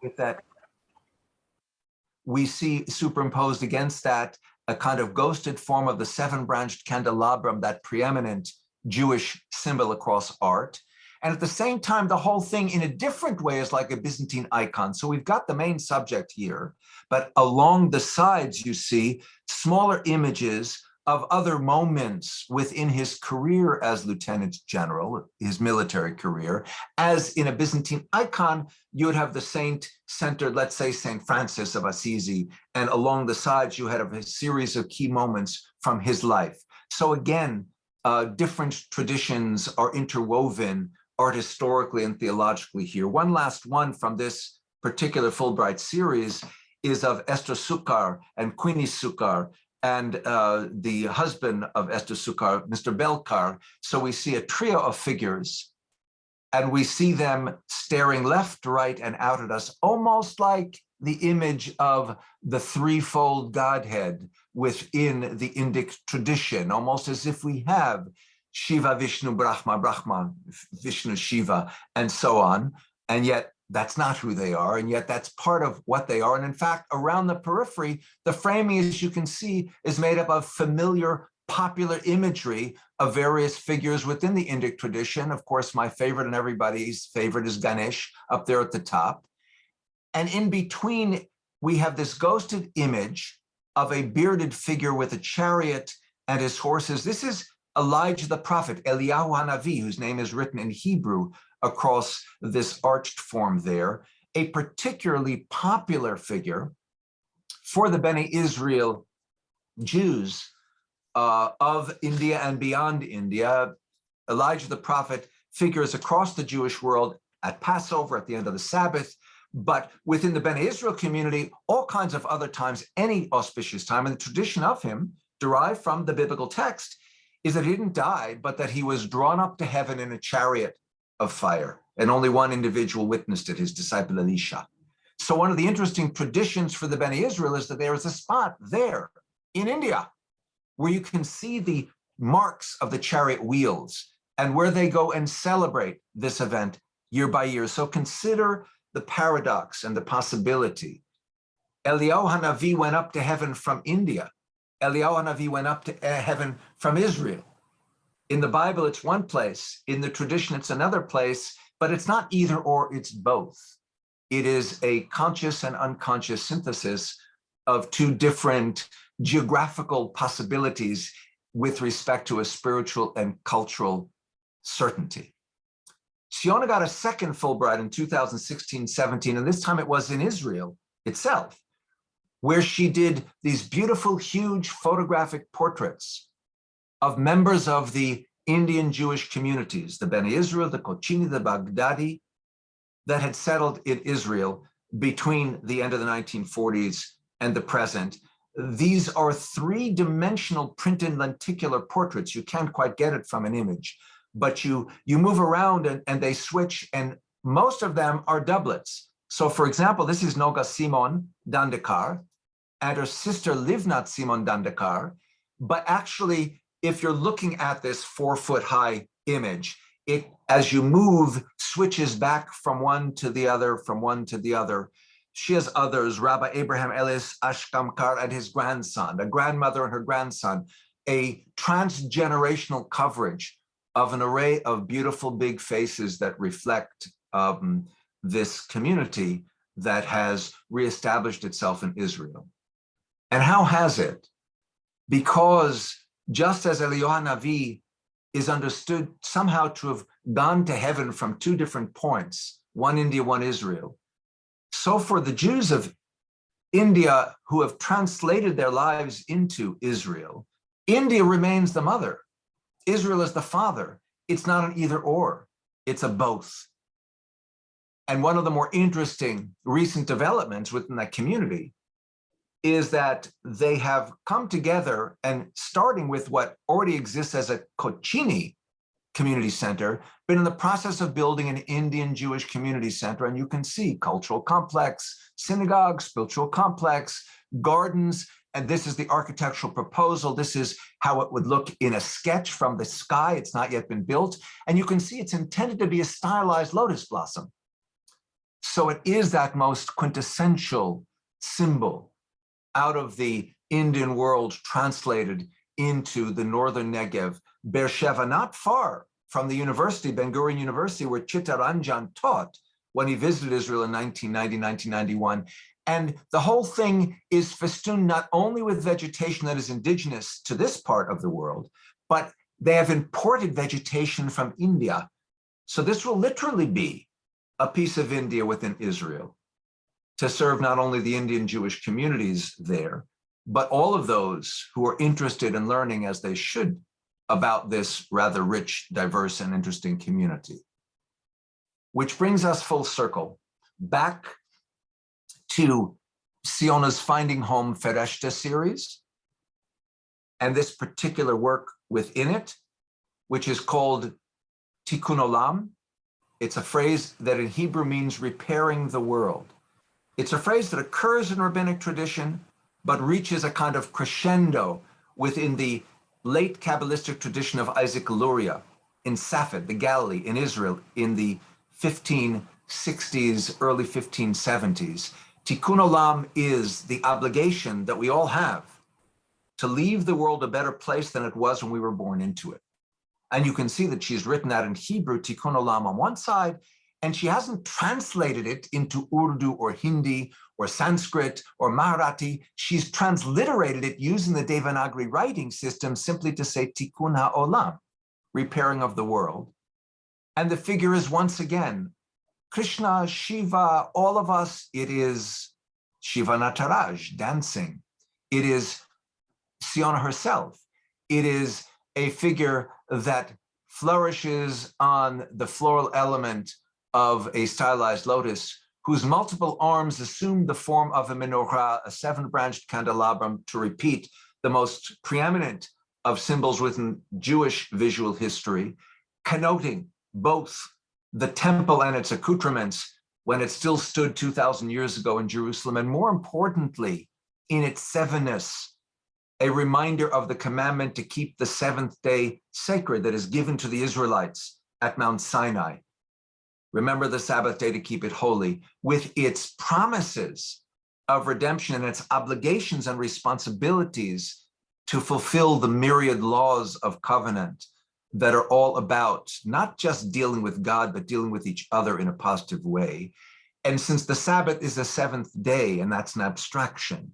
with that, we see superimposed against that a kind of ghosted form of the seven-branched candelabrum, that preeminent Jewish symbol across art. And at the same time, the whole thing in a different way is like a Byzantine icon. So we've got the main subject here, but along the sides, you see smaller images of other moments within his career as lieutenant general, his military career. As in a Byzantine icon, you would have the saint centered, let's say St. Francis of Assisi, and along the sides you had a series of key moments from his life. So again, different traditions are interwoven art historically and theologically here. One last one from this particular Fulbright series is of Esther Sukar and Queenie Sukar, and the husband of Esther Sukar, Mr. Belkar. So we see a trio of figures, and we see them staring left, right, and out at us, almost like the image of the threefold Godhead within the Indic tradition, almost as if we have Shiva, Vishnu, Brahma, Brahman, Vishnu, Shiva, and so on. And yet that's not who they are, and yet that's part of what they are. And in fact, around the periphery, the framing, as you can see, is made up of familiar popular imagery of various figures within the Indic tradition. Of course, my favorite and everybody's favorite is Ganesh up there at the top. And in between, we have this ghosted image of a bearded figure with a chariot and his horses. This is Elijah the prophet, Eliyahu Hanavi, whose name is written in Hebrew across this arched form there, a particularly popular figure for the Bene Israel Jews of India and beyond India. Elijah the prophet figures across the Jewish world at Passover, at the end of the Sabbath, but within the Bene Israel community, all kinds of other times, any auspicious time. And the tradition of him, derived from the biblical text, is that he didn't die, but that he was drawn up to heaven in a chariot of fire. And only one individual witnessed it, his disciple Elisha. So one of the interesting traditions for the Bene Israel is that there is a spot there in India where you can see the marks of the chariot wheels and where they go and celebrate this event year by year. So consider the paradox and the possibility. Eliyahu Hanavi went up to heaven from India. Eliyahu Hanavi went up to heaven from Israel. In the Bible, it's one place. In the tradition, it's another place, but it's not either or, it's both. It is a conscious and unconscious synthesis of two different geographical possibilities with respect to a spiritual and cultural certainty. Siona got a second Fulbright in 2016-17, and this time it was in Israel itself, where she did these beautiful, huge photographic portraits of members of the Indian Jewish communities, the Bene Israel, the Kochini, the Baghdadi, that had settled in Israel between the end of the 1940s and the present. These are three-dimensional printed lenticular portraits. You can't quite get it from an image, but you move around and they switch, and most of them are doublets. So for example, this is Noga Simon Dandekar and her sister Livnat Simon Dandekar. But actually, if you're looking at this 4-foot-high image, it, as you move, switches back from one to the other, from one to the other. She has others, Rabbi Abraham Ellis Ashkamkar and his grandson, a grandmother and her grandson, a transgenerational coverage of an array of beautiful big faces that reflect this community that has reestablished itself in Israel. And how has it? Because just as Eliyahu Hanavi is understood somehow to have gone to heaven from two different points, one India, one Israel, so for the Jews of India who have translated their lives into Israel, India remains the mother. Israel is the father. It's not an either or, it's a both. And one of the more interesting recent developments within that community is that they have come together, and starting with what already exists as a Kochini community center, been in the process of building an Indian Jewish community center. And you can see cultural complex, synagogue, spiritual complex, gardens. And this is the architectural proposal. This is how it would look in a sketch from the sky. It's not yet been built. And you can see it's intended to be a stylized lotus blossom. So it is that most quintessential symbol out of the Indian world translated into the northern Negev, Beersheba, not far from the university, Ben Gurion University, where Chitta Ranjan taught when he visited Israel in 1990, 1991. And the whole thing is festooned not only with vegetation that is indigenous to this part of the world, but they have imported vegetation from India. So this will literally be a piece of India within Israel to serve not only the Indian Jewish communities there, but all of those who are interested in learning, as they should, about this rather rich, diverse, and interesting community. Which brings us full circle back to Siona's Finding Home Fereshta series, and this particular work within it, which is called Tikkun Olam. It's a phrase that in Hebrew means repairing the world. It's a phrase that occurs in rabbinic tradition, but reaches a kind of crescendo within the late Kabbalistic tradition of Isaac Luria in Safed, the Galilee, in Israel, in the 1560s, early 1570s. Tikkun Olam is the obligation that we all have to leave the world a better place than it was when we were born into it. And you can see that she's written that in Hebrew, Tikkun Olam, on one side, and she hasn't translated it into Urdu or Hindi or Sanskrit or Marathi. She's transliterated it using the Devanagari writing system simply to say Tikkun HaOlam, repairing of the world. And the figure is once again Krishna, Shiva, all of us. It is Shiva Nataraj dancing. It is Siona herself. It is a figure that flourishes on the floral element of a stylized lotus, whose multiple arms assume the form of a menorah, a seven-branched candelabrum, to repeat the most preeminent of symbols within Jewish visual history, connoting both the temple and its accoutrements when it still stood 2,000 years ago in Jerusalem, and more importantly, in its sevenness, a reminder of the commandment to keep the seventh day sacred that is given to the Israelites at Mount Sinai. Remember the Sabbath day to keep it holy, with its promises of redemption and its obligations and responsibilities to fulfill the myriad laws of covenant that are all about not just dealing with God, but dealing with each other in a positive way. And since the Sabbath is the seventh day, and that's an abstraction,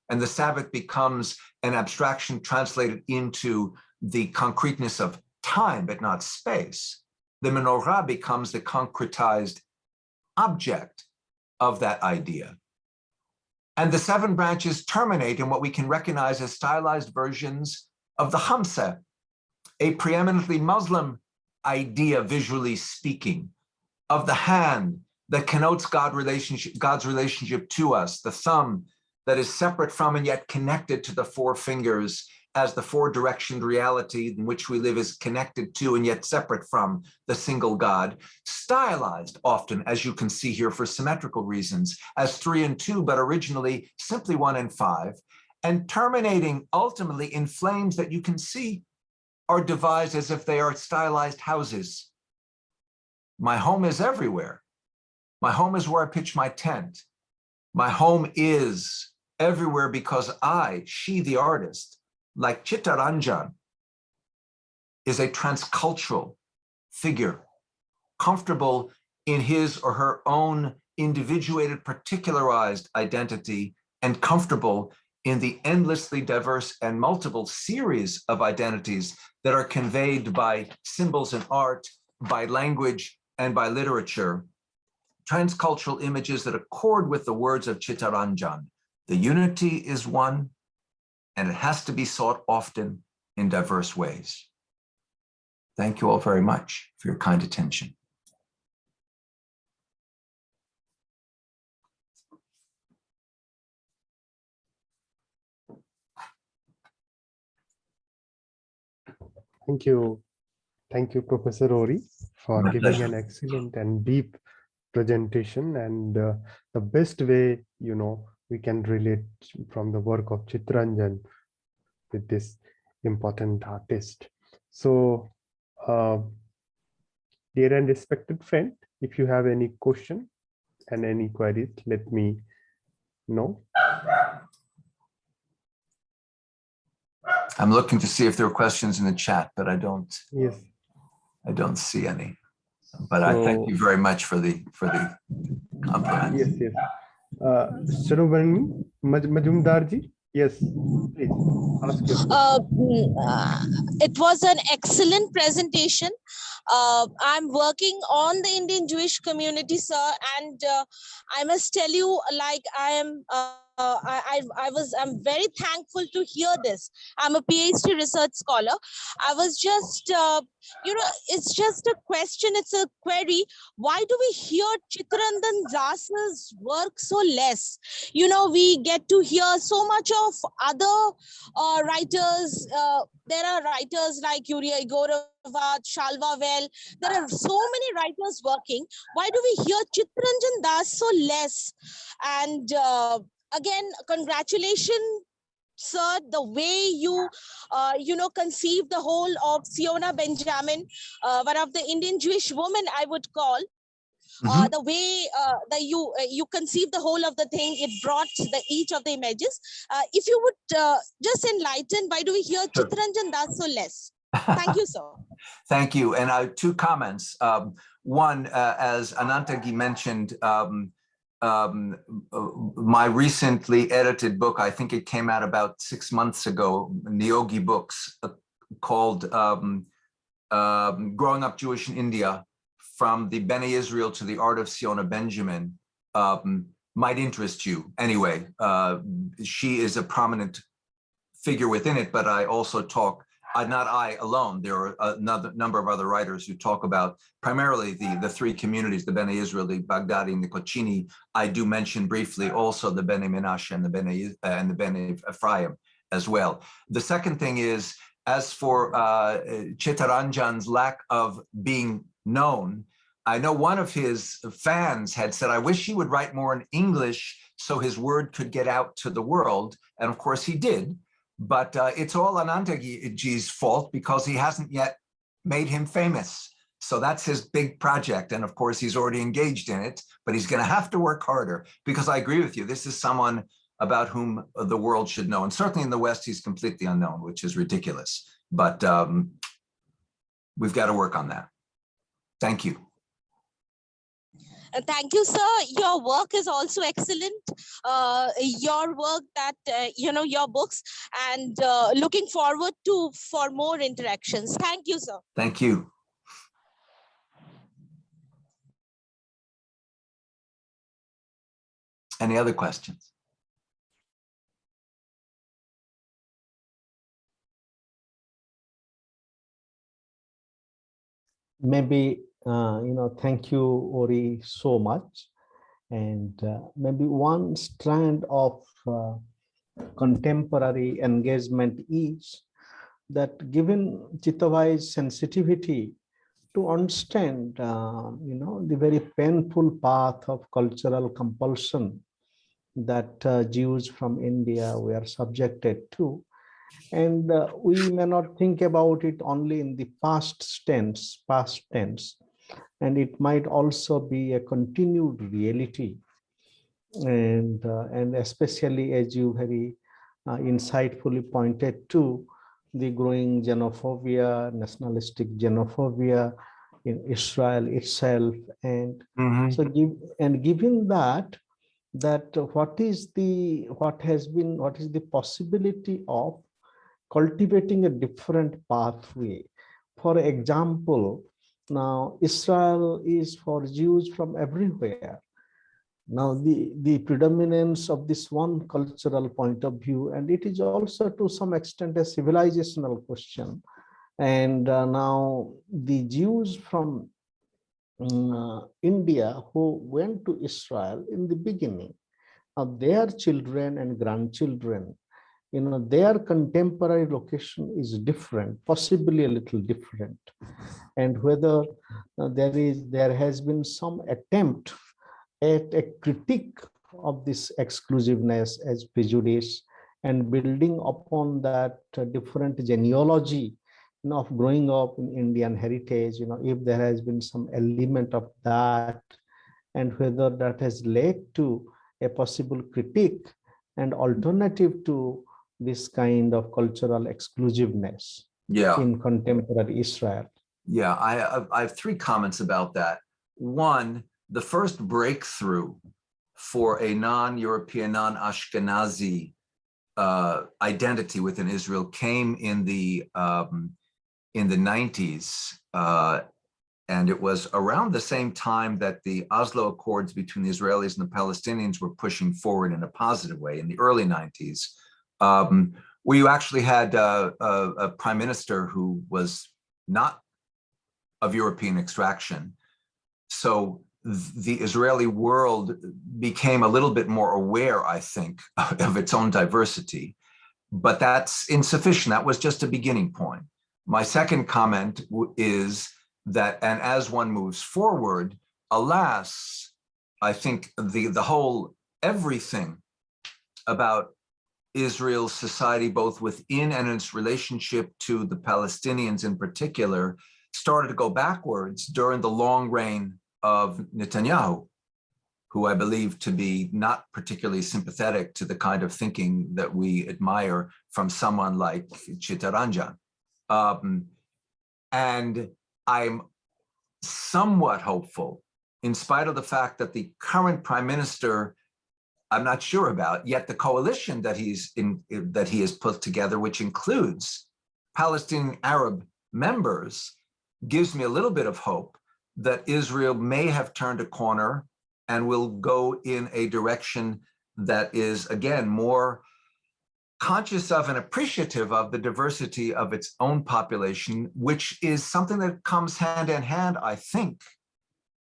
and the Sabbath becomes an abstraction translated into the concreteness of time, but not space, the menorah becomes the concretized object of that idea. And the seven branches terminate in what we can recognize as stylized versions of the Hamsa, a preeminently Muslim idea, visually speaking, of the hand that connotes God's relationship to us, the thumb that is separate from and yet connected to the four fingers, as the four-directioned reality in which we live is connected to and yet separate from the single God, stylized often, as you can see here, for symmetrical reasons, as 3 and 2, but originally simply 1 and 5, and terminating ultimately in flames that you can see are devised as if they are stylized houses. My home is everywhere. My home is where I pitch my tent. My home is everywhere because she, the artist, like Chitta Ranjan, is a transcultural figure, comfortable in his or her own individuated, particularized identity, and comfortable in the endlessly diverse and multiple series of identities that are conveyed by symbols and art, by language, and by literature. Transcultural images that accord with the words of Chitta Ranjan. The unity is one, and it has to be sought often in diverse ways. Thank you all very much for your kind attention. Thank you. Thank you, Professor Ori, for My giving pleasure. an excellent and deep presentation, and the best way, we can relate from the work of Chitta Ranjan with this important artist. So, dear and respected friend, if you have any question, and any queries, let me know. I'm looking to see if there are questions in the chat, but I don't see any. But I thank you very much for the compliment. Yes. Siona Benjamin, Majumdar ji, yes, please ask your question. It was an excellent presentation. I'm working on the Indian Jewish community, sir, and I must tell you, like I'm very thankful to hear this. I'm a PhD research scholar. I was just, it's just a question, it's a query. Why do we hear Chitta Ranjan Das's work so less? We get to hear so much of other writers. There are writers like Yuri Igorovat, Shalva Well. There are so many writers working. Why do we hear Chitta Ranjan Das so less? And again, congratulations, sir, the way you, conceived the whole of Siona Benjamin, one of the Indian Jewish women, I would call. The way that you conceive the whole of the thing, it brought each of the images. If you would just enlighten, why do we hear Sure. Chitta Ranjan Das so less? Thank you, sir. Thank you. And I have two comments. One, as Ananta mentioned, my recently edited book, I think it came out about 6 months ago, Neogi Books, called Growing Up Jewish in India, from the Bene Israel to the Art of Siona Benjamin, might interest you. Anyway, she is a prominent figure within it, but I also talk, not I alone, there are another number of other writers who talk about primarily the three communities, the Bene Israel, the Baghdadi, and the Kochini. I do mention briefly also the Bene Menashe and the Bene Ephraim as well. The second thing is, as for Chitta Ranjan's lack of being known, I know one of his fans had said, I wish he would write more in English so his word could get out to the world. And of course he did, but it's all Ananta ji's fault because he hasn't yet made him famous. So that's his big project. And of course he's already engaged in it, but he's gonna have to work harder, because I agree with you. This is someone about whom the world should know. And certainly in the West, he's completely unknown, which is ridiculous. But we've got to work on that. Thank you. Thank you, sir. Your work is also excellent. Your work that, your books, and looking forward for more interactions. Thank you, sir. Thank you. Any other questions? Maybe, thank you, Ori, so much. And maybe one strand of contemporary engagement is that, given Chittavai's sensitivity to understand, the very painful path of cultural compulsion that Jews from India were subjected to. And we may not think about it only in the past tense, and it might also be a continued reality. And especially, as you very insightfully pointed to, the growing xenophobia, nationalistic xenophobia in Israel itself. And so, given that what is the possibility of cultivating a different pathway? For example, now Israel is for Jews from everywhere. Now the predominance of this one cultural point of view, and it is also to some extent a civilizational question. And now the Jews from India who went to Israel in the beginning, their children and grandchildren, their contemporary location is different, possibly a little different. And whether there has been some attempt at a critique of this exclusiveness as prejudice, and building upon that different genealogy of growing up in Indian heritage, if there has been some element of that, and whether that has led to a possible critique and alternative to this kind of cultural exclusiveness in contemporary Israel. Yeah, I have three comments about that. One, the first breakthrough for a non-European, non-Ashkenazi identity within Israel came in the 90s, and it was around the same time that the Oslo Accords between the Israelis and the Palestinians were pushing forward in a positive way in the early 90s, where you actually had a prime minister who was not of European extraction. So the Israeli world became a little bit more aware, I think, of its own diversity, but that's insufficient. That was just a beginning point. My second comment is that, and as one moves forward, alas, I think the whole everything about Israel's society, both within and in its relationship to the Palestinians in particular, started to go backwards during the long reign of Netanyahu, who I believe to be not particularly sympathetic to the kind of thinking that we admire from someone like Chitta Ranjan. And I'm somewhat hopeful, in spite of the fact that the current prime minister, I'm not sure about, yet the coalition that he has put together, which includes Palestinian Arab members, gives me a little bit of hope that Israel may have turned a corner and will go in a direction that is, again, more conscious of and appreciative of the diversity of its own population, which is something that comes hand in hand, I think,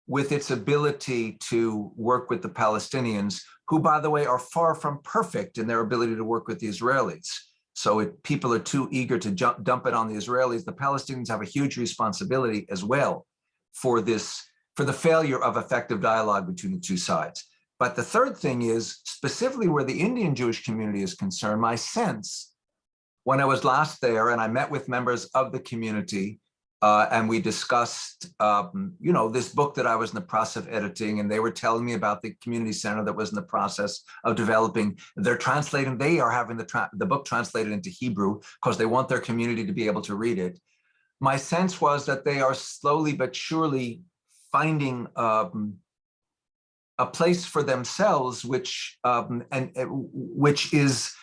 with its ability to work with the Palestinians, who, by the way, are far from perfect in their ability to work with the Israelis. So if people are too eager to dump it on the Israelis, the Palestinians have a huge responsibility as well for the failure of effective dialogue between the two sides. But the third thing is, specifically where the Indian Jewish community is concerned, my sense, when I was last there and I met with members of the community, and we discussed, this book that I was in the process of editing, and they were telling me about the community center that was in the process of developing. They are having the book translated into Hebrew because they want their community to be able to read it. My sense was that they are slowly but surely finding a place for themselves, which is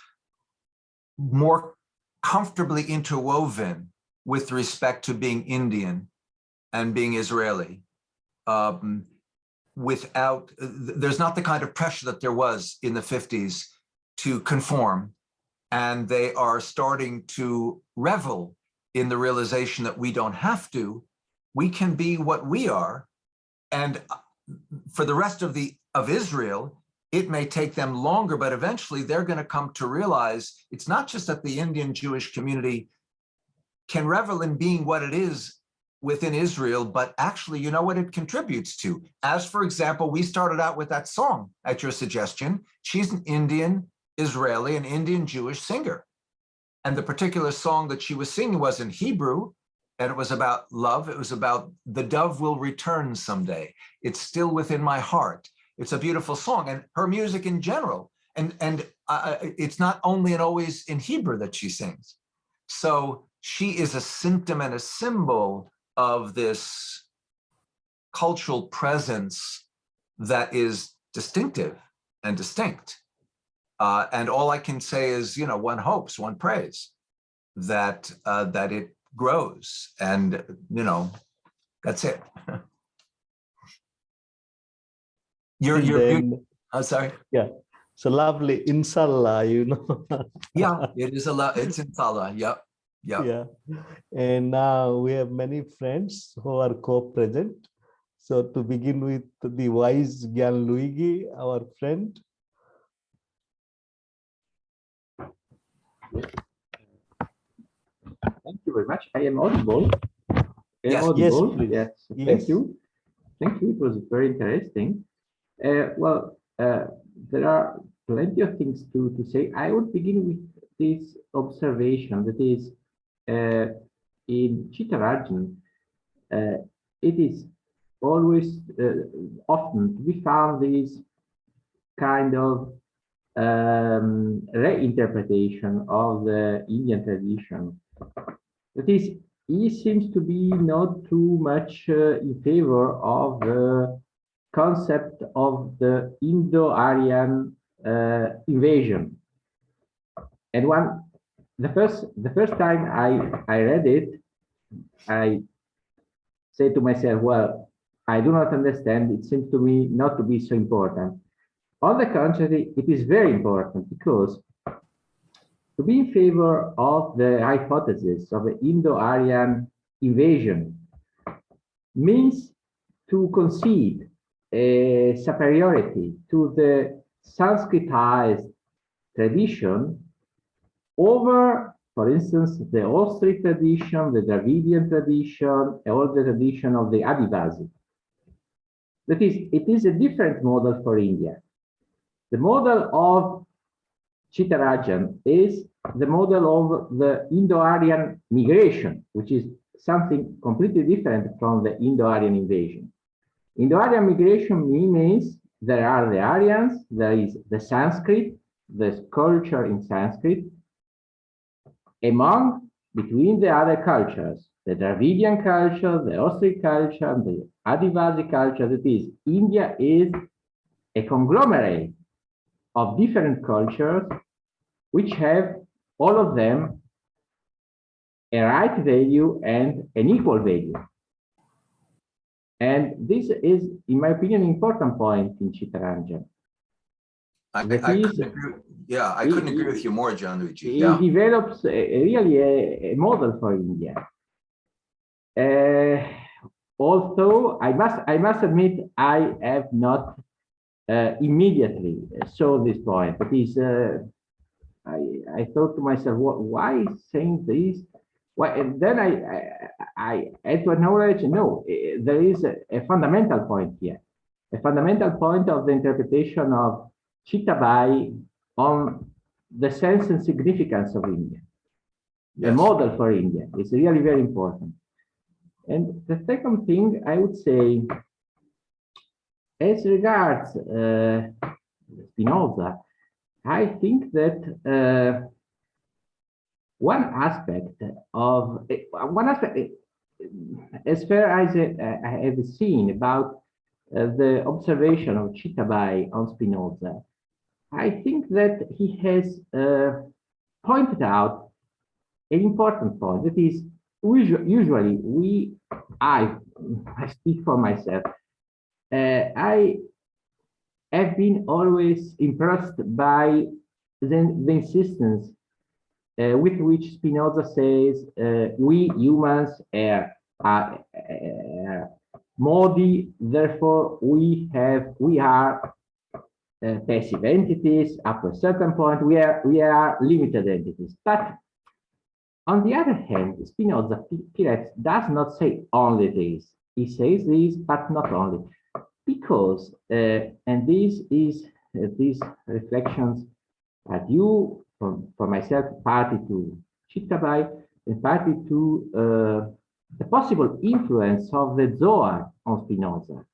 more comfortably interwoven with respect to being Indian and being Israeli, there's not the kind of pressure that there was in the 50s to conform. And they are starting to revel in the realization that we don't have to, we can be what we are. And for the rest of Israel, it may take them longer, but eventually they're going to come to realize it's not just that the Indian Jewish community can revel in being what it is within Israel, but actually, you know what it contributes to. As for example, we started out with that song at your suggestion. She's an Indian Israeli, an Indian Jewish singer. And the particular song that she was singing was in Hebrew, and it was about love. It was about the dove will return someday. It's still within my heart. It's a beautiful song, and her music in general. And it's not only and always in Hebrew that she sings. So she is a symptom and a symbol of this cultural presence that is distinctive and distinct. And all I can say is, one hopes, one prays that it grows, and that's it. I'm sorry. Yeah. So lovely, inshallah, Yeah, it is it's inshallah. Yep. Yeah. And now we have many friends who are co-present. So to begin with, the wise Gyan Luigi, our friend. Thank you very much. I am audible. Yes, audible. Yes, yes. Thank you. Thank you. It was very interesting. There are plenty of things to say. I would begin with this observation that is in Chitta Ranjan. It is always, often we found this kind of reinterpretation of the Indian tradition. That is, he seems to be not too much in favor of the concept of the Indo-Aryan invasion. And the first time I read it, I said to myself, well, I do not understand. It seems to me not to be so important. On the contrary, it is very important, because to be in favor of the hypothesis of the Indo-Aryan invasion means to concede a superiority to the Sanskritized tradition over, for instance, the Austric tradition, the Dravidian tradition, or the tradition of the Adivasi. That is, it is a different model for India. The model of Chitta Ranjan is the model of the Indo-Aryan migration, which is something completely different from the Indo-Aryan invasion. Indo-Aryan migration means there are the Aryans, there is the Sanskrit, the culture in Sanskrit, between the other cultures, the Dravidian culture, the Austric culture, the Adivasi culture. That is, India is a conglomerate of different cultures, which have all of them a right value and an equal value. And this is, in my opinion, an important point in Chitta Ranjan. I couldn't agree with you more, Gianluigi. Yeah. He develops really a model for India. Although I must admit, I have not immediately saw this point. That is, I thought to myself, why saying this? Why? And then I had to acknowledge, no, there is a fundamental point here, a fundamental point of the interpretation of Chitta Bai on the sense and significance of India. Yes. The model for India is really very important. And the second thing I would say, as regards Spinoza, I think that one aspect, as far as I have seen about the observation of Chitta Bai on Spinoza, I think that he has pointed out an important point. That is, usually I speak for myself, I have been always impressed by the insistence with which Spinoza says we humans are modi, therefore we are passive entities. Up to a certain point, we are limited entities. But on the other hand, Spinoza perhaps does not say only this. He says this, but not only, because and this is these reflections are due for myself partly to Chitta Bai and partly to the possible influence of the Zohar on Spinoza,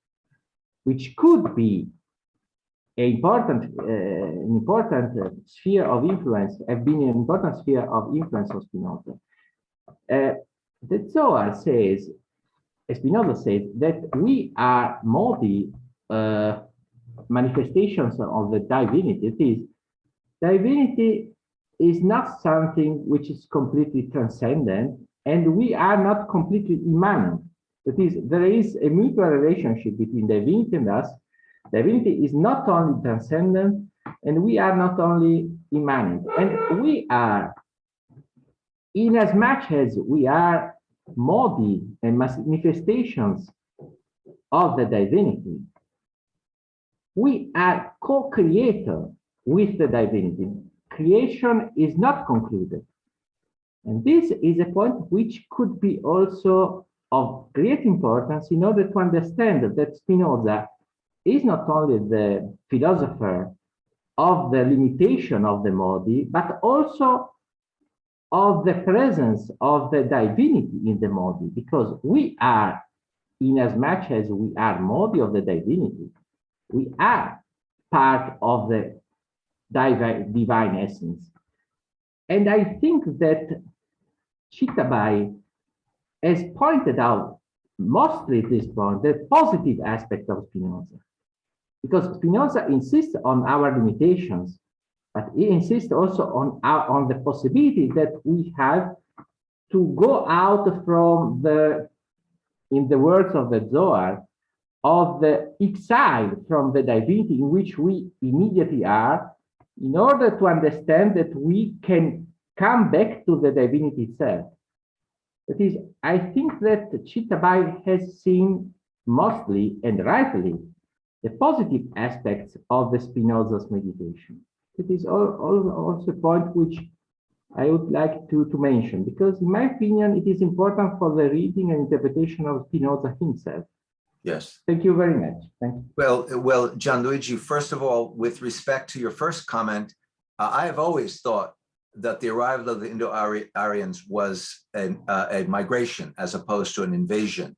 which could be an important sphere of influence, have been an important sphere of influence of Spinoza. The Zohar says, Spinoza says, that we are modi manifestations of the divinity. It is, divinity is not something which is completely transcendent, and we are not completely immanent. That is, there is a mutual relationship between divinity and us. Divinity is not only transcendent, and we are not only immanent. And we are, in as much as we are modi and manifestations of the divinity, we are co-creator with the divinity. Creation is not concluded. And this is a point which could be also of great importance in order to understand that Spinoza is not only the philosopher of the limitation of the modi, but also of the presence of the divinity in the modi, because we are in as much as we are modi of the divinity, we are part of the divine essence. And I think that Chitta has pointed out mostly at this point the positive aspect of Spinoza. Because Spinoza insists on our limitations, but he insists also on the possibility that we have to go out from in the words of the Zohar, of the exile from the divinity in which we immediately are, in order to understand that we can come back to the divinity itself. That is, I think that Chitta has seen mostly and rightly the positive aspects of the Spinoza's meditation. It is also a point which I would like to mention, because in my opinion, it is important for the reading and interpretation of Spinoza himself. Yes. Thank you very much. Thank you. Well, Gianluigi, first of all, with respect to your first comment, I have always thought that the arrival of the Indo-Aryans was a migration as opposed to an invasion.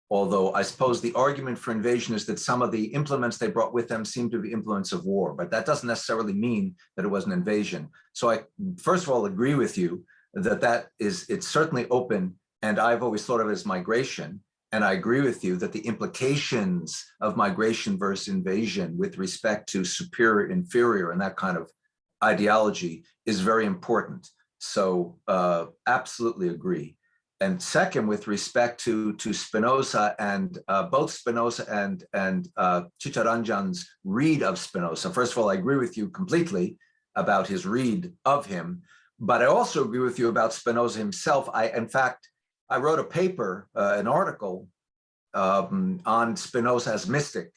Although I suppose the argument for invasion is that some of the implements they brought with them seem to be implements of war, but that doesn't necessarily mean that it was an invasion. So I, first of all, agree with you that it's certainly open, and I've always thought of it as migration. And I agree with you that the implications of migration versus invasion with respect to superior, inferior, and that kind of ideology is very important. So absolutely agree. And second, with respect to Spinoza and both Spinoza and Chitta Ranjan's read of Spinoza, first of all, I agree with you completely about his read of him, but I also agree with you about Spinoza himself. In fact, I wrote a paper, an article on Spinoza as mystic.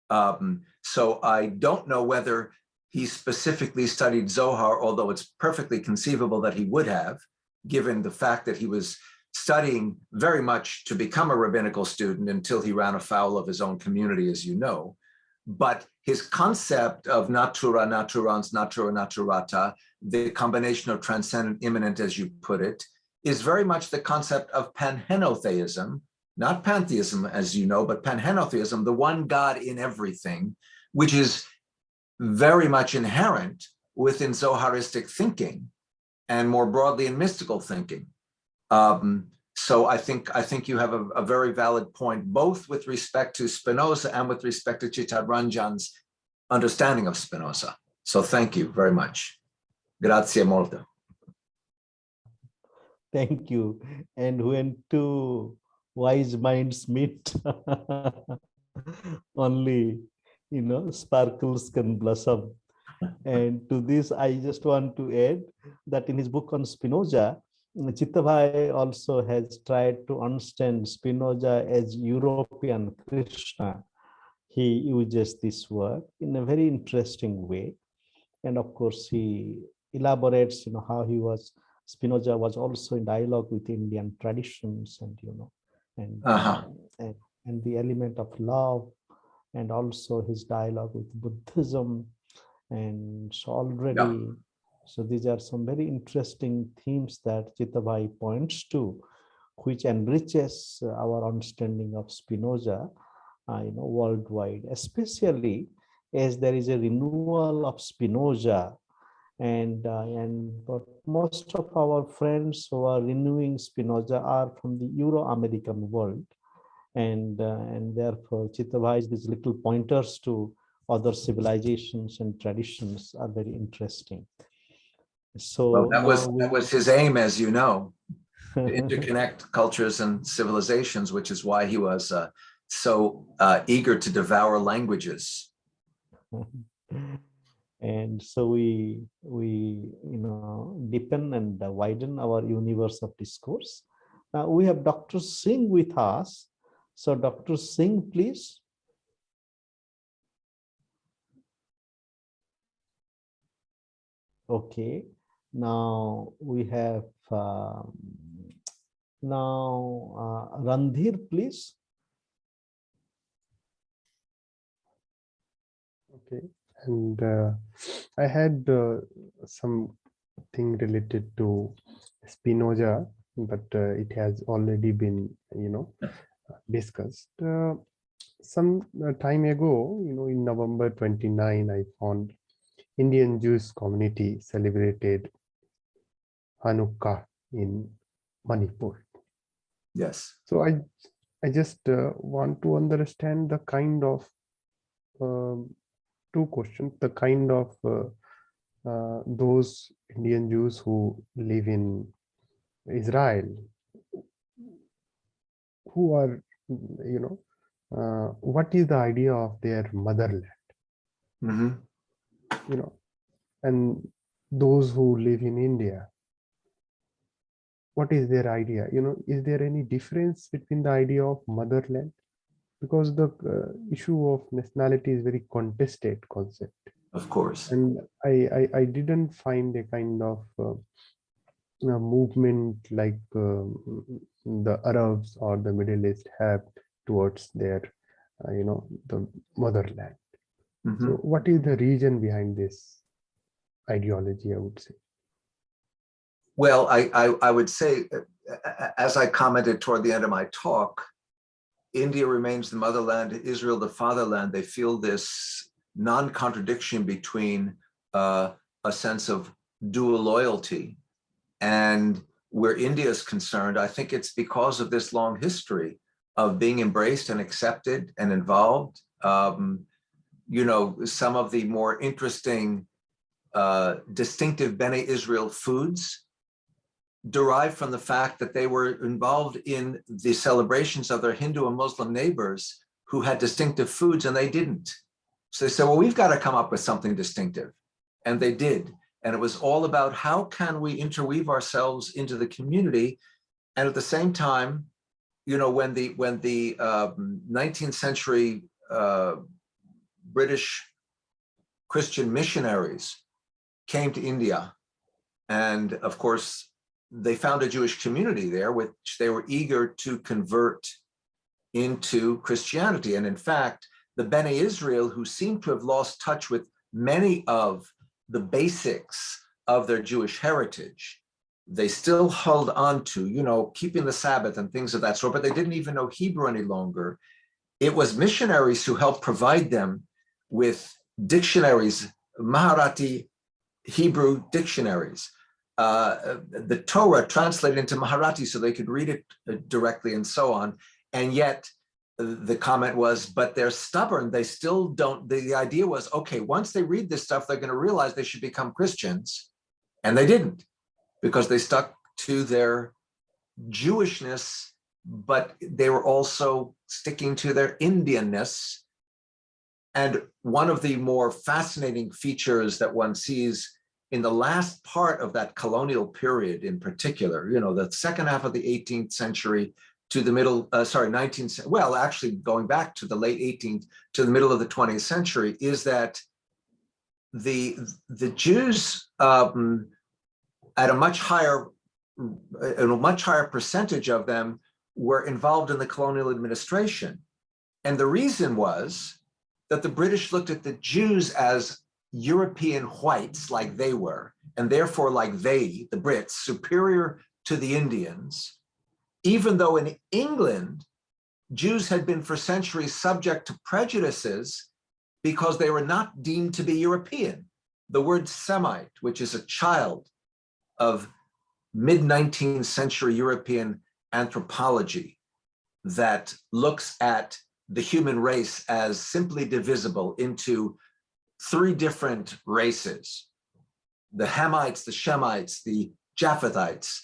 So I don't know whether he specifically studied Zohar, although it's perfectly conceivable that he would have, given the fact that he was studying very much to become a rabbinical student until he ran afoul of his own community, as you know. But his concept of natura, naturans, natura, naturata, the combination of transcendent, immanent, as you put it, is very much the concept of panhenotheism, not pantheism, as you know, but panhenotheism, the one God in everything, which is very much inherent within Zoharistic thinking and more broadly in mystical thinking. So I think you have a very valid point, both with respect to Spinoza and with respect to Chitta Ranjan's understanding of Spinoza. So thank you very much. Grazie molto. Thank you. And when two wise minds meet, only, sparkles can blossom. And to this, I just want to add that in his book on Spinoza, Chitta also has tried to understand Spinoza as European Krishna. He uses this word in a very interesting way. And of course, he elaborates, how Spinoza was also in dialogue with Indian traditions and, and the element of love, and also his dialogue with Buddhism. And so already, so these are some very interesting themes that Chitta points to, which enriches our understanding of Spinoza, worldwide, especially as there is a renewal of Spinoza, but most of our friends who are renewing Spinoza are from the Euro-American world, and therefore Chitta these little pointers to other civilizations and traditions are very interesting. So that was his aim, as you know, to interconnect cultures and civilizations, which is why he was so eager to devour languages. And so we deepen and widen our universe of discourse. Now we have Dr. Singh with us. So Dr. Singh, please. Okay. Now we have Randhir, please. Okay, and I had something related to Spinoza, but it has already been, discussed. Some time ago, in November 29, I found Indian Jewish community celebrated Hanukkah in Manipur. Yes. So I just want to understand the kind of two questions, the kind of those Indian Jews who live in Israel, who are, what is the idea of their motherland, Mm-hmm. And those who live in India, what is their idea? Is there any difference between the idea of motherland? Because the issue of nationality is very contested concept. Of course. And I didn't find a kind of a movement like the Arabs or the Middle East have towards their, the motherland. Mm-hmm. So what is the reason behind this ideology, I would say? Well, I would say, as I commented toward the end of my talk, India remains the motherland, Israel the fatherland. They feel this non-contradiction between a sense of dual loyalty. And where India is concerned, I think it's because of this long history of being embraced and accepted and involved. Some of the more interesting, distinctive Bene Israel foods derived from the fact that they were involved in the celebrations of their Hindu and Muslim neighbors who had distinctive foods and they didn't. So they said, well, we've got to come up with something distinctive. And they did. And it was all about how can we interweave ourselves into the community. And at the same time, when the 19th century British Christian missionaries came to India, and of course, they found a Jewish community there, which they were eager to convert into Christianity. And in fact, the Bene Israel, who seemed to have lost touch with many of the basics of their Jewish heritage, they still held on to, keeping the Sabbath and things of that sort, but they didn't even know Hebrew any longer. It was missionaries who helped provide them with dictionaries, Maharati Hebrew dictionaries, the Torah translated into Marathi so they could read it directly and so on. And yet the comment was, but they're stubborn. They still don't, the idea was, okay, once they read this stuff, they're going to realize they should become Christians. And they didn't, because they stuck to their Jewishness, but they were also sticking to their Indianness. And one of the more fascinating features that one sees in the last part of that colonial period in particular, the second half of the 18th century to the middle, 19th, well, actually going back to the late 18th to the middle of the 20th century, is that the Jews at a much higher percentage of them were involved in the colonial administration. And the reason was that the British looked at the Jews as European whites like they were, and therefore like they, the Brits, superior to the Indians, even though in England, Jews had been for centuries subject to prejudices because they were not deemed to be European. The word Semite, which is a child of mid-19th century European anthropology that looks at the human race as simply divisible into three different races: the Hamites, the Shemites, the Japhethites.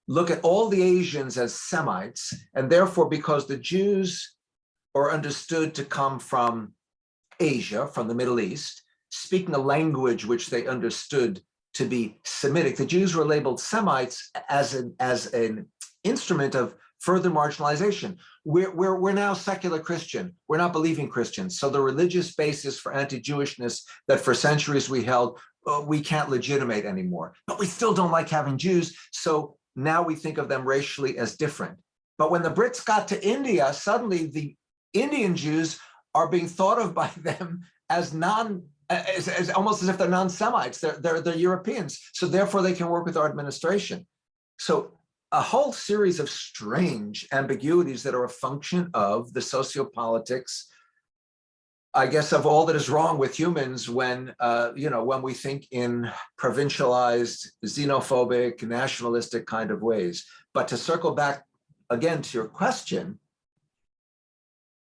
Look at all the Asians as Semites, and therefore, because the Jews are understood to come from Asia, from the Middle East, speaking a language which they understood to be Semitic, the Jews were labeled Semites as an instrument of further marginalization. We're now secular Christian. We're not believing Christians. So the religious basis for anti-Jewishness that for centuries we held, we can't legitimate anymore. But we still don't like having Jews. So now we think of them racially as different. But when the Brits got to India, suddenly the Indian Jews are being thought of by them as almost as if they're non-Semites. They're Europeans. So therefore they can work with our administration. So a whole series of strange ambiguities that are a function of the sociopolitics, I guess, of all that is wrong with humans when, when we think in provincialized, xenophobic, nationalistic kind of ways. But to circle back again to your question,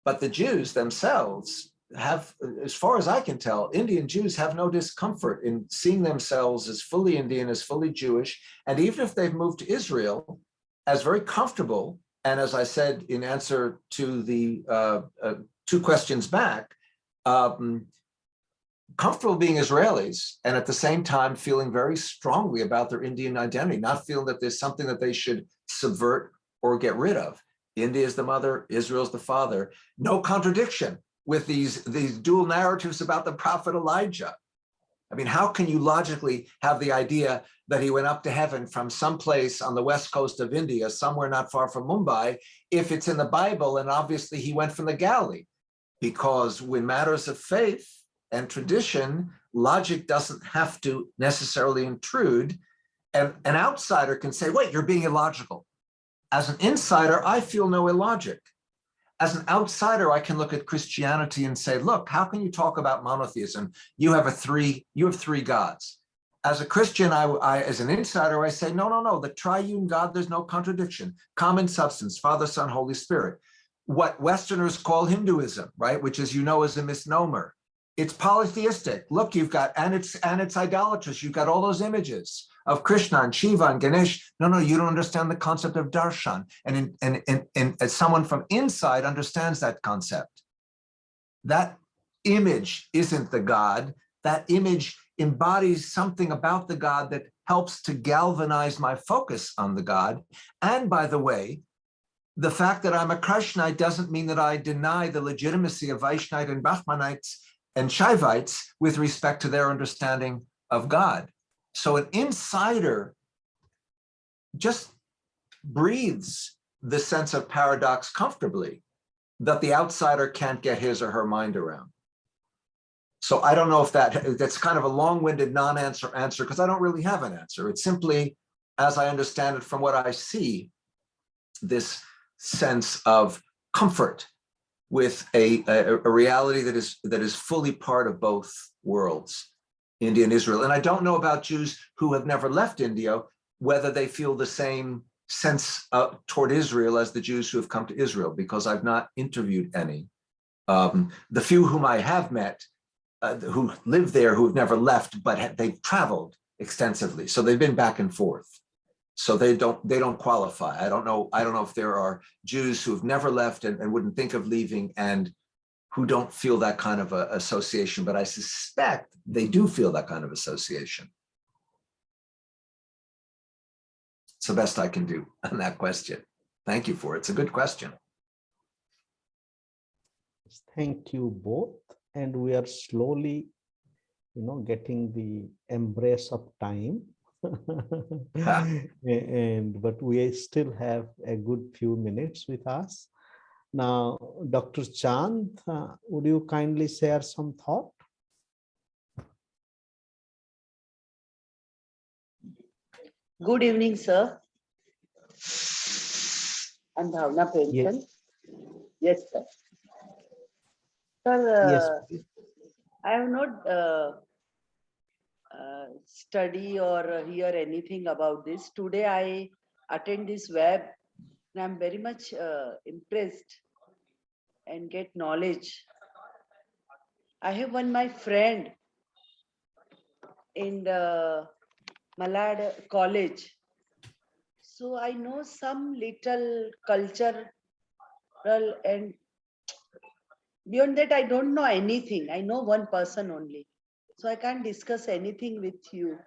but the Jews themselves have, as far as I can tell, Indian Jews have no discomfort in seeing themselves as fully Indian, as fully Jewish. And even if they've moved to Israel, as very comfortable, and as I said in answer to the 2 questions back, comfortable being Israelis, and at the same time feeling very strongly about their Indian identity, not feeling that there's something that they should subvert or get rid of. India is the mother, Israel's the father. No contradiction with these dual narratives about the prophet Elijah. I mean, how can you logically have the idea that he went up to heaven from someplace on the west coast of India, somewhere not far from Mumbai, if it's in the Bible, and obviously he went from the Galilee? Because when matters of faith and tradition, logic doesn't have to necessarily intrude. And an outsider can say, wait, you're being illogical. As an insider, I feel no illogic. As an outsider, I can look at Christianity and say, look, how can you talk about monotheism? You have 3 gods. As a Christian, as an insider, I say, no, the triune God, there's no contradiction. Common substance, Father, Son, Holy Spirit. What Westerners call Hinduism, right? Which, as you know, is a misnomer. It's polytheistic. Look, you've got, and it's idolatrous. You've got all those images of Krishna and Shiva and Ganesh. No, you don't understand the concept of darshan. And as someone from inside understands that concept. That image isn't the God. That image embodies something about the God that helps to galvanize my focus on the God. And by the way, the fact that I'm a Krishnite doesn't mean that I deny the legitimacy of Vaishnite and Brahmanites and Shaivites with respect to their understanding of God. So an insider just breathes the sense of paradox comfortably that the outsider can't get his or her mind around. So I don't know if that's kind of a long-winded non-answer because I don't really have an answer. It's simply, as I understand it from what I see, this sense of comfort with a reality that is fully part of both worlds, India and Israel. And I don't know about Jews who have never left India, whether they feel the same sense toward Israel as the Jews who have come to Israel, because I've not interviewed any. The few whom I have met who live there, who have never left, but they've traveled extensively. So they've been back and forth. So they don't qualify. I don't know if there are Jews who've never left and wouldn't think of leaving and who don't feel that kind of a association, but I suspect they do feel that kind of association. It's the best I can do on that question. Thank you for it. It's a good question. Thank you both. And we are slowly, getting the embrace of time. But we still have a good few minutes with us. Now, Dr. Chand, would you kindly share some thought? Good evening, sir. I'm Bhavna Premchand. Yes, sir. Sir, Yes. I have not study or hear anything about this. Today I attend this web and I'm very much impressed and get knowledge. I have my friend in the Malad College. So I know some little cultural, and beyond that I don't know anything. I know one person only. So I can't discuss anything with you.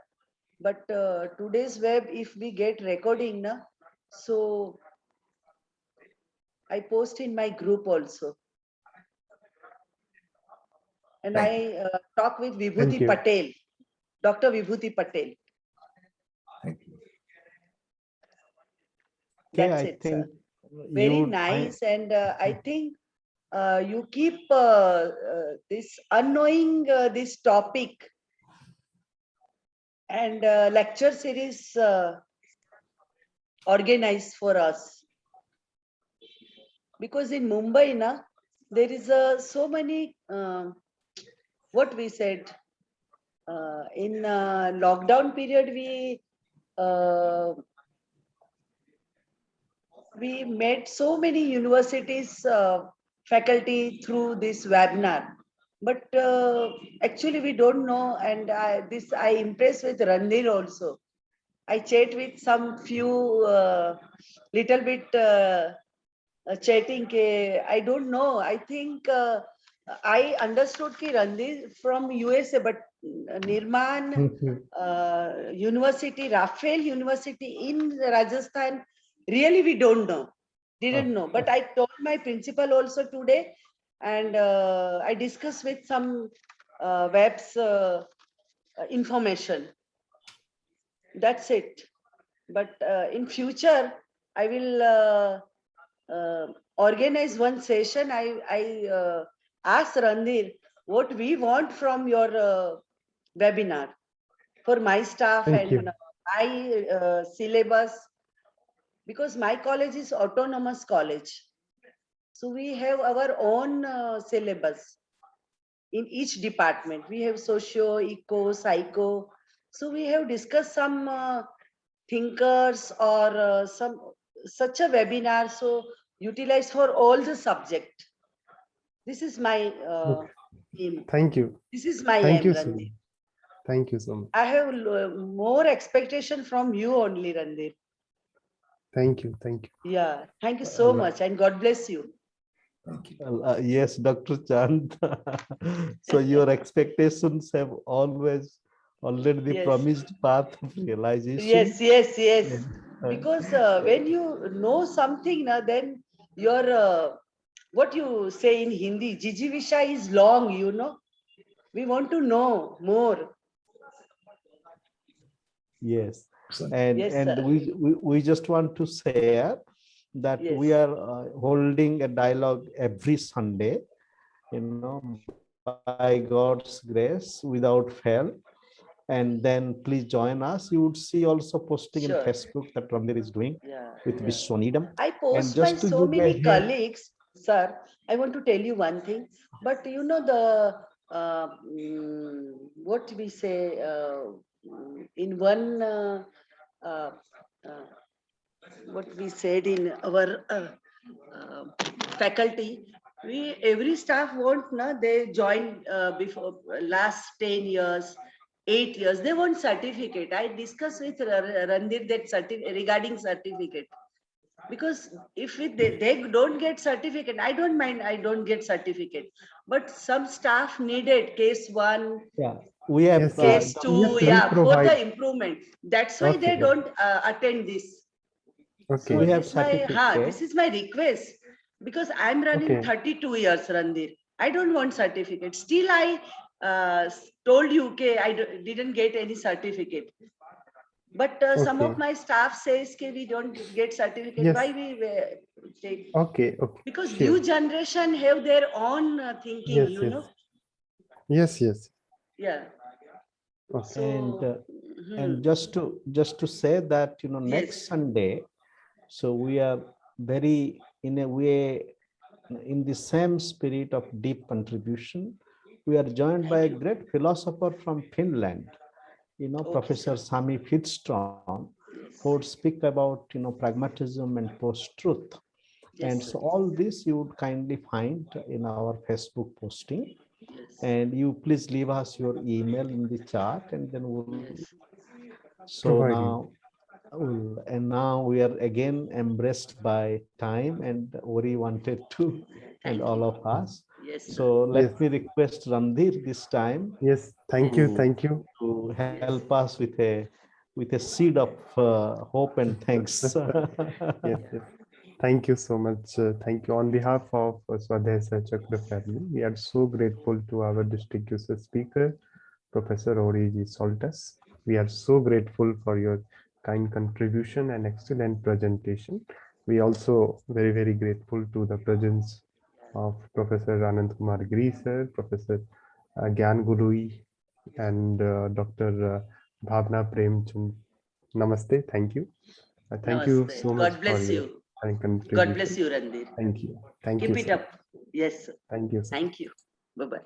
But today's web, if we get recording, so I post in my group also. And I talk with Vibhuti Patel, Dr. Vibhuti Patel. Thank you. That's it, sir. Very nice. And I think you keep this unknowing this topic and lecture series organize for us. Because in Mumbai, there is so many, what we said, in lockdown period, we met so many universities faculty through this webinar, but actually we don't know, and I impressed with Randir also. I chat with some few little bit chatting. I don't know. I think I understood ki Randir from USA, but Nirman University, Raffles University in Rajasthan, really we don't know. Didn't know. But I told my principal also today, and I discussed with some webs information. That's it. But in future, I will organize one session. I asked Randir what we want from your webinar for my staff Thank you. and my syllabus, because my college is autonomous college. So we have our own syllabus in each department. We have socio, eco, psycho. So we have discussed some thinkers or some such a webinar. So utilize for all the subject. This is my aim. Thank you. This is my Thank aim, you so Randir. much. Thank you so much. I have more expectation from you only, Randir. Thank you. Thank you. Yeah, thank you so much, and God bless you. Thank you. Yes, Dr. Chand. So your expectations have always already the Yes. promised path of realization. Yes, yes, yes. Because when you know something, then your what you say in Hindi, Jijivisha is long, you know. We want to know more. Yes, So, and Yes, and sir. we just want to share that we Yes. are holding a dialogue every Sunday, you know, by God's grace, without fail. And then please join us. You would see also posting in Sure. Facebook that Randir is doing Yeah, with yeah. Vishwaneedam. I And post my just to so give a many hint, colleagues, sir. I want to tell you one thing, but you know the what we say in one uh, uh, what we said in our faculty, we every staff want they join before last 10 years, 8 years, they want certificate. I discussed with Randir that regarding certificate, because if they don't get certificate, I don't mind, I don't get certificate, but some staff needed case 1, yeah, we have Yes, case yes. 2, Yes, we yeah, for the provide. improvement. That's why they Okay. don't attend this. So we Okay. have this certificate. is my request, because I'm running Okay. 32 years, Randir. I don't want certificate. Still, I told you, okay, I didn't get any certificate. But some of Okay. my staff says, okay, we don't get certificate. Yes. Why we take? Okay. Okay. Because Sure. new generation have their own thinking, Yes. you Yes. know. Yes. Yes. Yeah. Okay. So. And just to say that, you know, next Yes. Sunday, so we are very, in a way, in the same spirit of deep contribution, we are joined by a great philosopher from Finland, you know, Okay, Professor sir. Sami Fidstrom, who would speak about, you know, pragmatism and post-truth. Yes, And sir. so all this you would kindly find in our Facebook posting. Yes. And you please leave us your email in the chat, and then we'll. Yes. So Providing. now we are again embraced by time, and Ori wanted to, and Thank all you. of us. Yes, sir. So Yes. let me request Randir this time Yes. Thank you. Thank you. to help us with a seed of hope and thanks. Yes. Yes. Thank you so much. Thank you. On behalf of Swadhyaya Sahachakra family, we are so grateful to our distinguished speaker, Professor Ori Z. Soltes. We are so grateful for your kind contribution and excellent presentation. We also very grateful to the presence of Professor Kumar Giri sir, Professor Gyan Gurui, and Dr. Bhavna Premchand. Namaste. Thank you. Thank you Namaste. so much. God bless for your you. kind contribution. God bless you, Randir. Thank you. Thank Keep you. it Sir. up. Yes, sir. Thank you. Sir. Thank you. Bye-bye.